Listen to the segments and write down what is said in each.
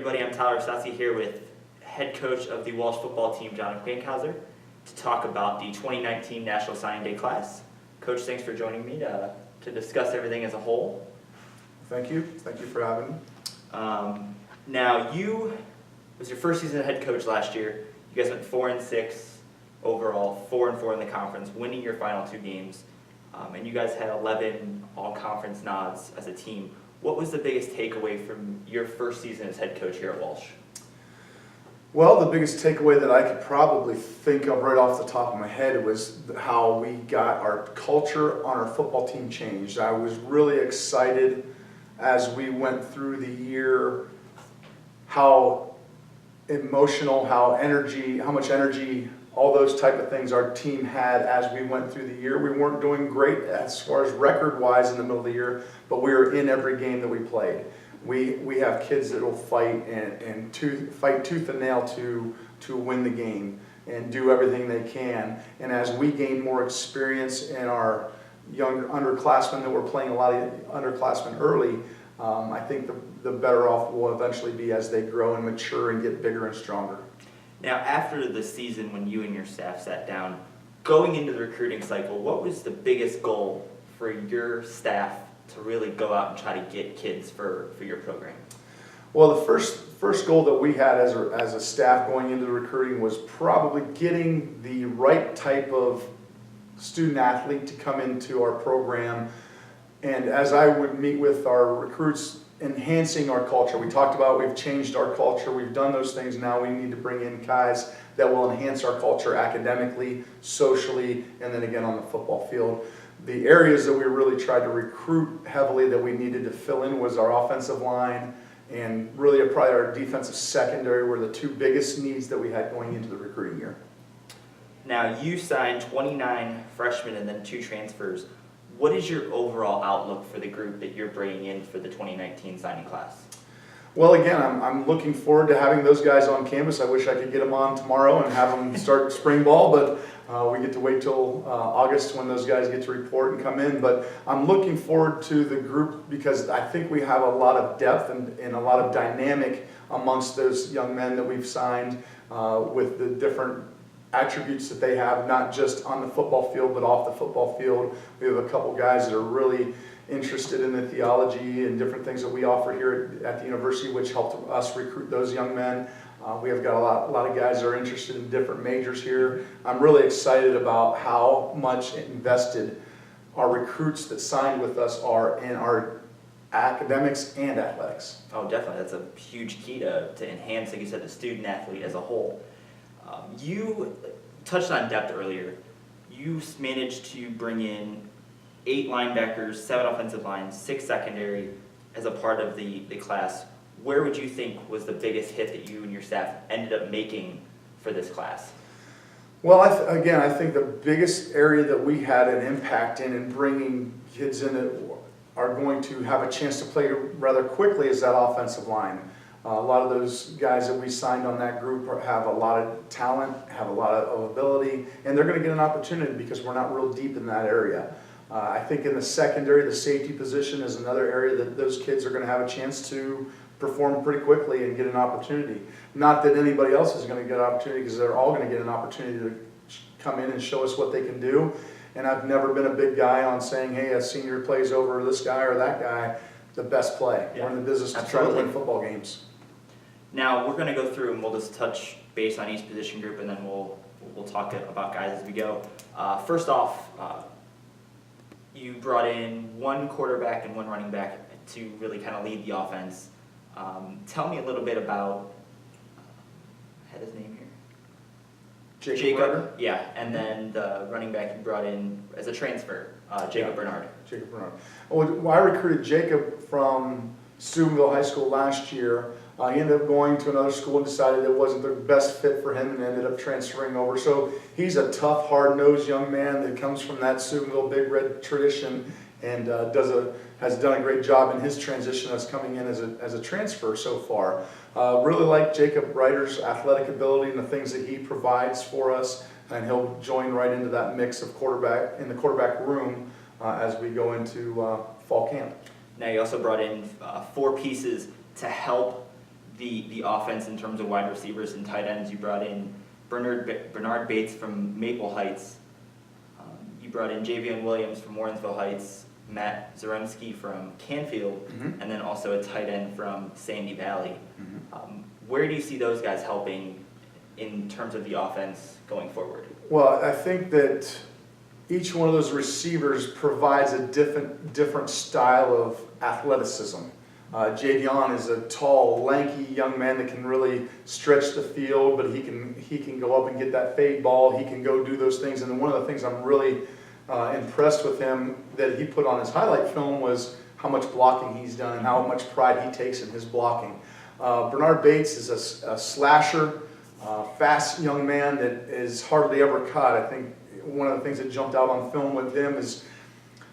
everybody. I'm Tyler Stassi here with head coach of the Walsh Football team, John Fankhauser, to talk about the 2019 National Signing Day class. Coach, thanks for joining me to discuss everything as a whole. Thank you. Thank you for having me. Now, it was your first season as head coach last year. You guys went 4-6 overall, 4-4 in the conference, winning your final 2 games. And you guys had 11 all-conference nods as a team. What was the biggest takeaway from your first season as head coach here at Walsh? Well, the biggest takeaway that I could probably think of right off the top of my head was how we got our culture on our football team changed. I was really excited as we went through the year, how emotional, how much energy, all those type of things our team had as we went through the year. We weren't doing great as far as record-wise in the middle of the year, but we were in every game that we played. We have kids that will fight fight tooth and nail to win the game and do everything they can. And as we gain more experience in our young underclassmen that we're playing a lot of underclassmen early, I think the better off we'll eventually be as they grow and mature and get bigger and stronger. Now, after the season when you and your staff sat down, going into the recruiting cycle, what was the biggest goal for your staff to really go out and try to get kids for your program? Well, the first goal that we had as a staff going into the recruiting was probably getting the right type of student athlete to come into our program. And as I would meet with our recruits, enhancing our culture. We talked about we've changed our culture. We've done those things. Now we need to bring in guys that will enhance our culture academically, socially, and then again on the football field. The areas that we really tried to recruit heavily that we needed to fill in was our offensive line and really probably our defensive secondary were the 2 biggest needs that we had going into the recruiting year. Now, you signed 29 freshmen and then 2 transfers. What is your overall outlook for the group that you're bringing in for the 2019 signing class? Well, again, I'm looking forward to having those guys on campus. I wish I could get them on tomorrow and have them start spring ball, but we get to wait till August when those guys get to report and come in. But I'm looking forward to the group because I think we have a lot of depth and a lot of dynamic amongst those young men that we've signed with the different attributes that they have, not just on the football field, but off the football field. We have a couple guys that are really interested in the theology and different things that we offer here at the university, which helped us recruit those young men. We have got a lot of guys that are interested in different majors here. I'm really excited about how much invested our recruits that signed with us are in our academics and athletics. Oh, definitely. That's a huge key to enhance, like you said, the student athlete as a whole. You touched on depth earlier. You managed to bring in 8 linebackers, 7 offensive lines, 6 secondary as a part of the class. Where would you think was the biggest hit that you and your staff ended up making for this class? Well, I think the biggest area that we had an impact in bringing kids in that are going to have a chance to play rather quickly is that offensive line. A lot of those guys that we signed on that group have a lot of talent, have a lot of ability, and they're going to get an opportunity because we're not real deep in that area. I think in the secondary, the safety position is another area that those kids are going to have a chance to perform pretty quickly and get an opportunity. Not that anybody else is going to get an opportunity because they're all going to get an opportunity to come in and show us what they can do. And I've never been a big guy on saying, hey, a senior plays over this guy or that guy. The best play. Yeah, we're in the business to absolutely. try to win football games. Now, we're going to go through and we'll just touch base on each position group and then we'll talk about guys as we go. First off, you brought in 1 quarterback and 1 running back to really kind of lead the offense. Tell me a little bit about, I had his name here. Jacob. Yeah, and then the running back you brought in as a transfer, Jacob Bernard. Jacob Bernard. Well, I recruited Jacob from Steubenville High School last year. He ended up going to another school and decided it wasn't the best fit for him and ended up transferring over. So he's a tough, hard-nosed young man that comes from that Steubenville Big Red tradition and has done a great job in his transition as coming in as a transfer so far. Really like Jacob Ryder's athletic ability and the things that he provides for us, and he'll join right into that mix of quarterback in the quarterback room as we go into fall camp. Now you also brought in 4 pieces to help the offense in terms of wide receivers and tight ends. You brought in Bernard Bates from Maple Heights. You brought in Javion Williams from Warrensville Heights, Matt Zaremski from Canfield, and then also a tight end from Sandy Valley. Where do you see those guys helping in terms of the offense going forward? Well, I think that each one of those receivers provides a different style of athleticism. Javion is a tall, lanky young man that can really stretch the field, but he can go up and get that fade ball. He can go do those things. And one of the things I'm really impressed with him that he put on his highlight film was how much blocking he's done and how much pride he takes in his blocking. Bernard Bates is a slasher, fast young man that is hardly ever caught. I think one of the things that jumped out on film with him is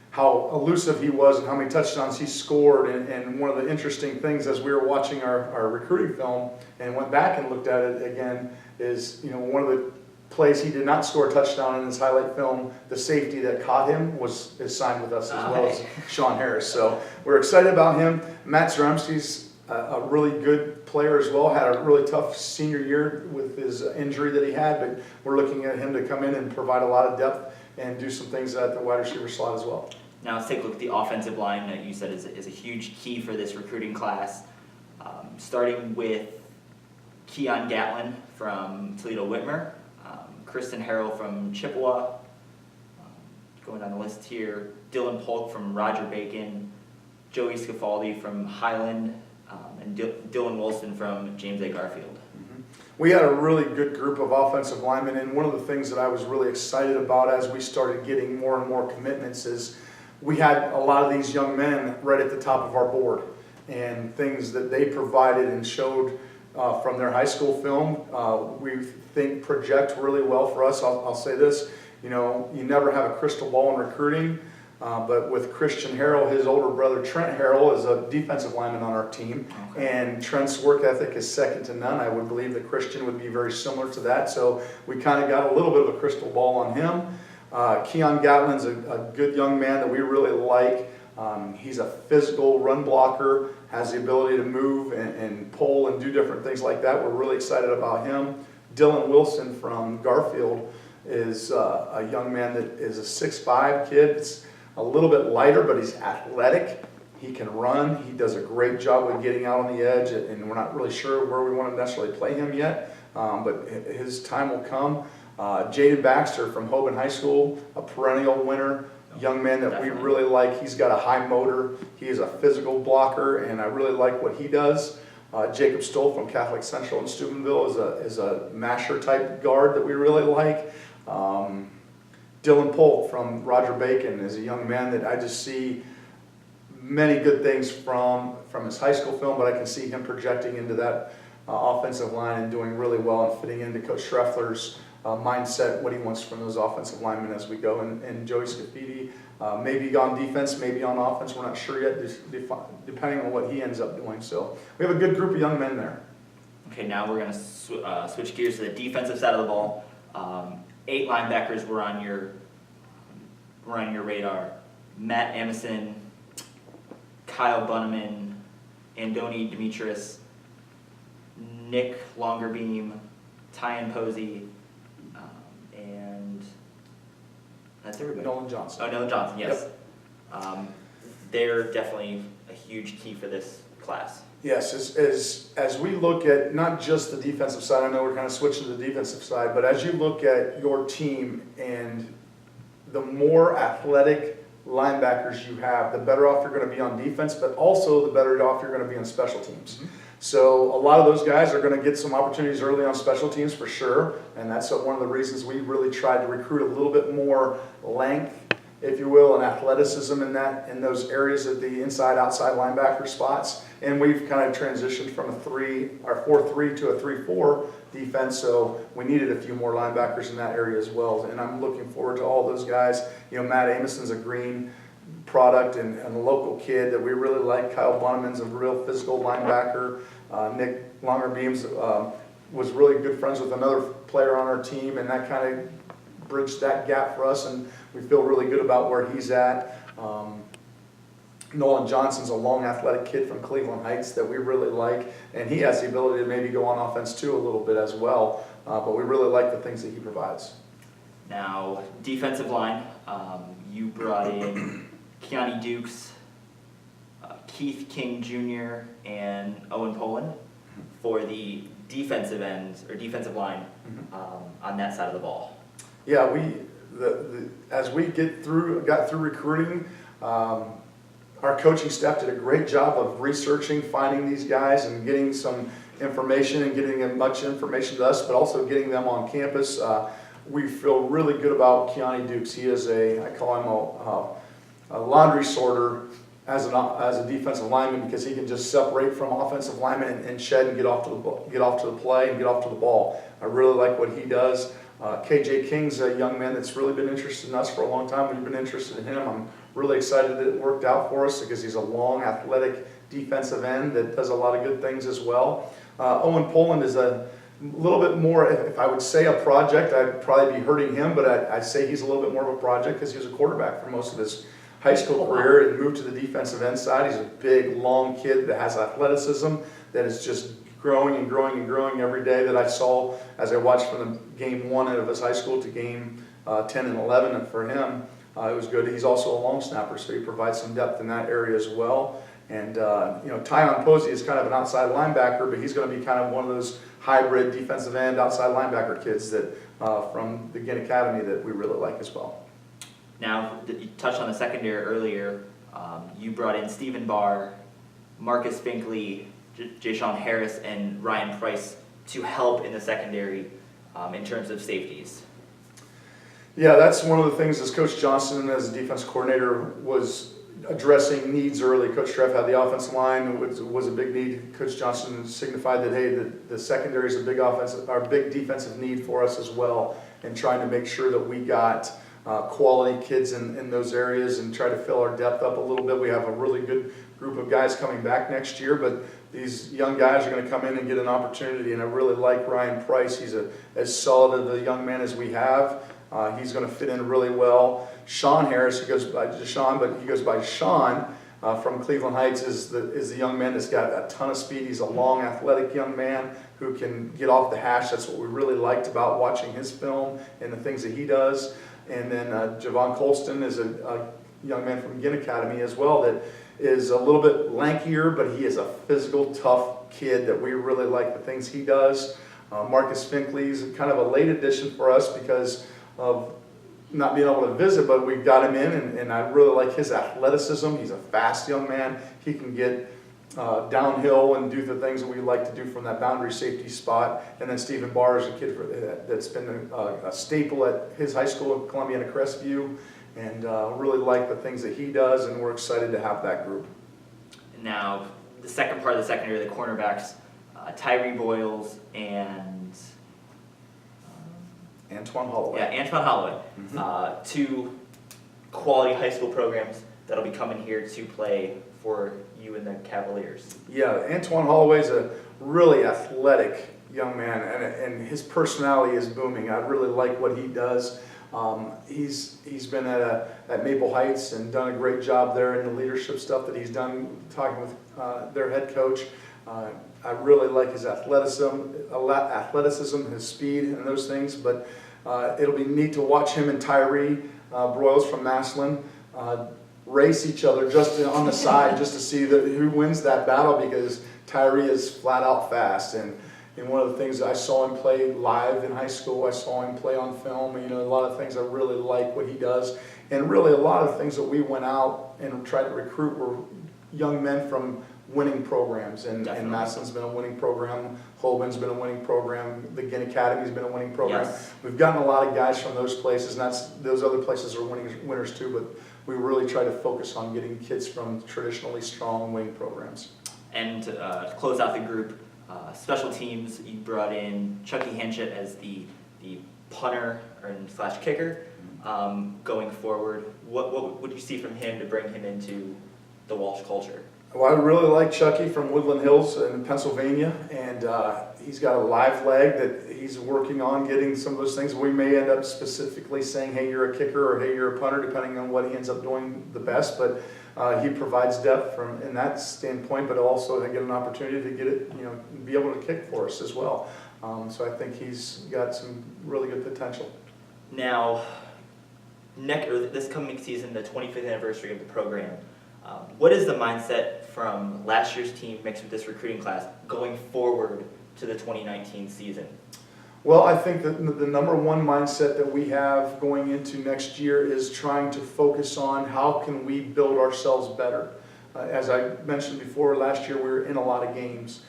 how elusive he was and how many touchdowns he scored. And one of the interesting things as we were watching our recruiting film and went back and looked at it again is, one of the plays he did not score a touchdown in his highlight film, the safety that caught him is signed with us as well as Sean Harris. So we're excited about him. Matt Zaremski's a really good player as well, had a really tough senior year with his injury that he had, but we're looking at him to come in and provide a lot of depth and do some things at the wide receiver slot as well. Now let's take a look at the offensive line that you said is a huge key for this recruiting class. Starting with Keon Gatlin from Toledo Whitmer, Kristen Harrell from Chippewa, going down the list here, Dylan Polk from Roger Bacon, Joey Scafaldi from Highland, and Dylan Wilson from James A. Garfield. We had a really good group of offensive linemen, and one of the things that I was really excited about as we started getting more and more commitments is we had a lot of these young men right at the top of our board, and things that they provided and showed from their high school film, we think project really well for us. I'll say this, you never have a crystal ball in recruiting, but with Christian Harrell, his older brother Trent Harrell is a defensive lineman on our team, and Trent's work ethic is second to none. I would believe that Christian would be very similar to that, so we kind of got a little bit of a crystal ball on him. Keon Gatlin's a good young man that we really like. He's a physical run blocker, has the ability to move and pull and do different things like that. We're really excited about him. Dylan Wilson from Garfield is a young man that is a 6'5" kid. It's a little bit lighter, but he's athletic. He can run. He does a great job with getting out on the edge, and we're not really sure where we want to necessarily play him yet, but his time will come. Jaden Baxter from Hoban High School, a perennial winner, young man that we really like. He's got a high motor. He is a physical blocker, and I really like what he does. Jacob Stoll from Catholic Central in Steubenville is a masher type guard that we really like. Dylan Polk from Roger Bacon is a young man that I just see many good things from his high school film, but I can see him projecting into that offensive line and doing really well and fitting into Coach Schreffler's mindset, what he wants from those offensive linemen as we go. And Joey Scafidi, maybe on defense, maybe on offense, we're not sure yet, depending on what he ends up doing. So we have a good group of young men there. Okay, now we're going to switch gears to the defensive side of the ball. 8 linebackers were on your radar. Matt Amison, Kyle Bunneman, Andoni Demetrius, Nick Longerbeam, Tyan Posey, and that's everybody. Nolan Johnson. Oh, Nolan Johnson, yes. Yep. They're definitely a huge key for this class. Yes, as we look at not just the defensive side, I know we're kind of switching to the defensive side, but as you look at your team and the more athletic linebackers you have, the better off you're going to be on defense, but also the better off you're going to be on special teams. So a lot of those guys are going to get some opportunities early on special teams for sure, and that's one of the reasons we really tried to recruit a little bit more length, if you will, and athleticism in those areas of the inside-outside linebacker spots. And we've kind of transitioned from a 4-3 to a 3-4 defense, so we needed a few more linebackers in that area as well. And I'm looking forward to all those guys. Matt Amison's a green product and a local kid that we really like. Kyle Bunneman's a real physical linebacker. Nick Longerbeams was really good friends with another player on our team, and that kind of bridged that gap for us, and we feel really good about where he's at. Nolan Johnson's a long athletic kid from Cleveland Heights that we really like, and he has the ability to maybe go on offense too a little bit as well, but we really like the things that he provides. Now, defensive line, you brought in Keanu Dukes, Keith King Jr., and Owen Poland for the defensive ends, or defensive line, on that side of the ball. Yeah, as we got through recruiting, our coaching staff did a great job of researching, finding these guys, and getting some information and getting as much information to us, but also getting them on campus. We feel really good about Keanu Dukes. He is I call him a laundry sorter as a defensive lineman, because he can just separate from offensive linemen and shed and get off to the play and get off to the ball. I really like what he does. KJ King's a young man that's really been interested in us for a long time. We've been interested in him. I'm really excited that it worked out for us, because he's a long, athletic defensive end that does a lot of good things as well. Owen Poland is a little bit more, if I would say a project, I'd probably be hurting him, but I'd say he's a little bit more of a project because he was a quarterback for most of his high school career and moved to the defensive end side. He's a big, long kid that has athleticism that is just growing and growing and growing every day, that I saw as I watched from the game 1 of his high school to game 10 and 11, and for him, it was good. He's also a long snapper, so he provides some depth in that area as well. And Tyon Posey is kind of an outside linebacker, but he's going to be kind of one of those hybrid defensive end outside linebacker kids that from the Ginn Academy that we really like as well. Now, you touched on the secondary earlier. You brought in Stephen Barr, Marcus Finkley, Jashawn Harris, and Ryan Price to help in the secondary in terms of safeties. Yeah, that's one of the things as Coach Johnson, as a defense coordinator, was addressing needs early. Coach Treff had the offensive line, was a big need. Coach Johnson signified that, hey, the secondary is a big defensive need for us as well, and trying to make sure that we got quality kids in those areas and try to fill our depth up a little bit. We have a really good group of guys coming back next year, but these young guys are going to come in and get an opportunity, and I really like Ryan Price. He's as solid of a young man as we have. He's going to fit in really well. Sean Harris, he goes by Deshaun, but he goes by Sean from Cleveland Heights, is the young man that's got a ton of speed. He's a long, athletic young man who can get off the hash. That's what we really liked about watching his film and the things that he does. And then Javon Colston is a young man from Ginn Academy as well that is a little bit lankier, but he is a physical, tough kid that we really like the things he does. Marcus Finkley is kind of a late addition for us because of not being able to visit, but we got him in, and I really like his athleticism. He's a fast young man. He can get downhill and do the things that we like to do from that boundary safety spot. And then Stephen Barr is a kid that's been a staple at his high school at Columbiana Crestview, and really like the things that he does, and we're excited to have that group. Now, the second part of the secondary, the cornerbacks, Tyree Boyles and Antoine Holloway. Yeah, Antoine Holloway. Two quality high school programs that'll be coming here to play for you and the Cavaliers. Yeah, Antoine Holloway's a really athletic young man, and his personality is booming. I really like what he does. He's been at Maple Heights and done a great job there in the leadership stuff that he's done, talking with their head coach. I really like his athleticism, his speed, and those things. But it'll be neat to watch him and Tyree Broyles from Massillon race each other just on the side, just to see who wins that battle, because Tyree is flat out fast. And one of the things I saw him play live in high school, I saw him play on film. A lot of things I really like what he does, and really a lot of things that we went out and tried to recruit were young men from winning programs, and Massillon's been a winning program, Holben's been a winning program, the Ginn Academy's been a winning program. Yes. We've gotten a lot of guys from those places, and those other places are winners too, but we really try to focus on getting kids from traditionally strong winning programs. And to close out the group, special teams, you brought in Chucky Hanchett as the punter / kicker. Going forward, what would you see from him to bring him into the Walsh culture? Well, I really like Chucky from Woodland Hills in Pennsylvania, and he's got a live leg that he's working on getting some of those things. We may end up specifically saying, hey, you're a kicker, or hey, you're a punter, depending on what he ends up doing the best. But He provides depth in that standpoint, but also I get an opportunity to get it, be able to kick for us as well. So I think he's got some really good potential. Now, this coming season, the 25th anniversary of the program, what is the mindset from last year's team mixed with this recruiting class going forward to the 2019 season? Well, I think that the number one mindset that we have going into next year is trying to focus on how can we build ourselves better. As I mentioned before, last year we were in a lot of games.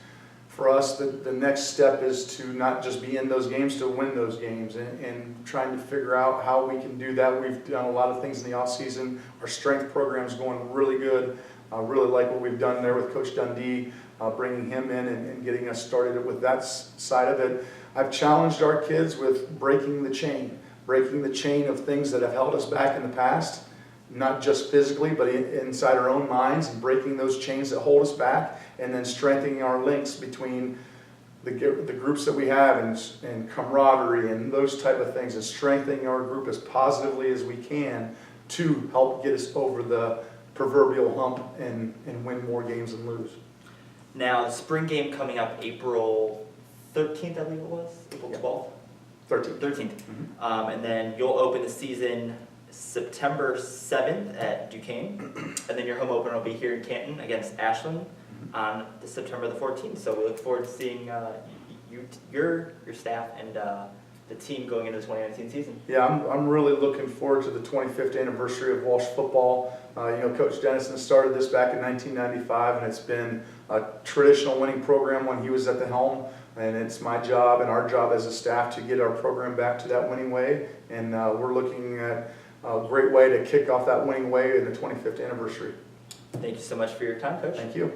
For us, the next step is to not just be in those games, to win those games, and trying to figure out how we can do that. We've done a lot of things in the offseason. Our strength program is going really good. I really like what we've done there with Coach Dundee, bringing him in and getting us started with that side of it. I've challenged our kids with breaking the chain of things that have held us back in the past, not just physically, but inside our own minds, and breaking those chains that hold us back, and then strengthening our links between the groups that we have and camaraderie and those type of things, and strengthening our group as positively as we can to help get us over the proverbial hump and win more games than lose. Now, the spring game coming up April 13th, I believe it was? April 12th? 13th. Mm-hmm. And then you'll open the season September 7th at Duquesne. And then your home opener will be here in Canton against Ashland on September the 14th. So we look forward to seeing your staff and the team going into the 2019 season. Yeah, I'm really looking forward to the 25th anniversary of Walsh Football. Coach Dennison started this back in 1995, and it's been a traditional winning program when he was at the helm. And it's my job and our job as a staff to get our program back to that winning way. And we're looking at a great way to kick off that winning way in the 25th anniversary. Thank you so much for your time, Coach. Thank you.